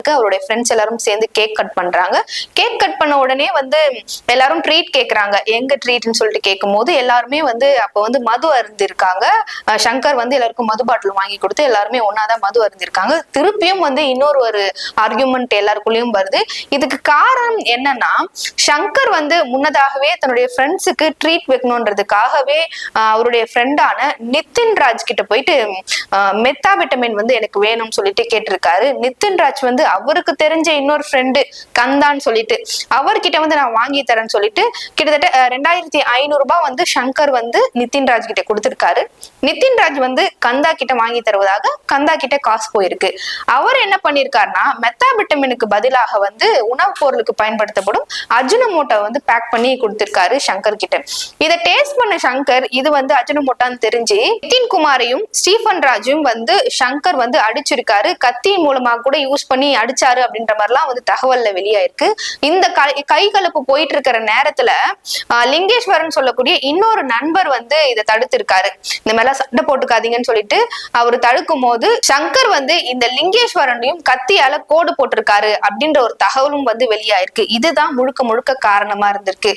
இருக்கு. அவருடைய ஃப்ரெண்ட்ஸ் எல்லாரும் சேர்ந்து கேக் கட் பண்றாங்க. கேக் கட் பண்ண உடனே வந்து எல்லாரும் ட்ரீட் கேக்குறாங்க. எங்க ட்ரீட்னு சொல்லிட்டு கேட்கும் போது எல்லாருமே வந்து அப்ப வந்து மது அருந்திருக்காங்க. சங்கர் வந்து எல்லாருக்கும் மது பாட்டில் வாங்கி கொடுத்து எல்லாருமே ஒன்னாதான் மது அருந்திருக்காங்க. திருப்பியும் வந்து இன்னொரு ஒரு ஆர்கியூமெண்ட் எல்லாருக்குள்ளயும் வருது. இதுக்கு காரணம் என்னன்னா, சங்கர் வந்து முன்னதாகவே தன்னுடைய ஃப்ரெண்ட்ஸுக்கு ட்ரீட் வைக்கணும்ன்றதுக்காகவே அவருடைய ஃப்ரெண்டான நிதின் ராஜ் கிட்ட போயிட்டு மெத்தாவிட்டமின் வந்து எனக்கு வேணும்னு சொல்லிட்டு கேட்டிருக்காரு. நிதின் ராஜ் வந்து அவருக்கு தெரிஞ்ச இன்னொரு ஃப்ரெண்டு கந்தான்னு சொல்லிட்டு அவர்கிட்ட வந்து நான் வாங்கி தரேன்னு சொல்லிட்டு கிட்டத்தட்ட 2500 ரூபாய் வந்து சங்கர் வந்து நிதின் ராஜ் கிட்ட கொடுத்திருக்காரு. நிதின் ராஜ் வந்து கந்தா கிட்ட வாங்கி தருவதாக கந்தா கிட்ட காசு போயிருக்கு. அவர் என்ன பண்ணிருக்காருன்னா, மெத்தாவிட்டமினுக்கு பதிலாக வந்து உணவுப் பொருளுக்கு பயன்படுத்தப்படும் அஜினமோட்டோ வந்து பேக் பண்ணி கொடுத்திருக்காரு சங்கர் கிட்ட. இதை டேஸ்ட் பண்ண சங்கர் இது வந்து அஜினமோட்டான்னு தெரிஞ்சு நிதின் குமாரையும் ஸ்டீஃபன் ராஜும் வந்து சங்கர் வந்து அடிச்சிருக்காரு. கத்தி மூலமா கூட யூஸ் பண்ணி அடிச்சாரு அப்படின்ற மாதிரிலாம் வந்து தகவல்ல வெளியாயிருக்கு. இந்த கை கலப்பு போயிட்டு இருக்கிற நேரத்துல லிங்கேஸ்வரன் சொல்லக்கூடிய இன்னொரு நண்பர் வந்து இதை தடுத்திருக்காரு. இந்த மேல சண்டை போட்டுக்காதீங்கன்னு சொல்லிட்டு அவர் தடுக்கும் போது சங்கர் வந்து இந்த லிங்கேஸ்வரனையும் கத்தியால கோடு போட்டிருக்காரு அப்படின்ற ஒரு தகவலும் வந்து வெளியாயிருக்கு. இதுதான் முழுக்க முழுக்க காரணமா இருந்திருக்கு.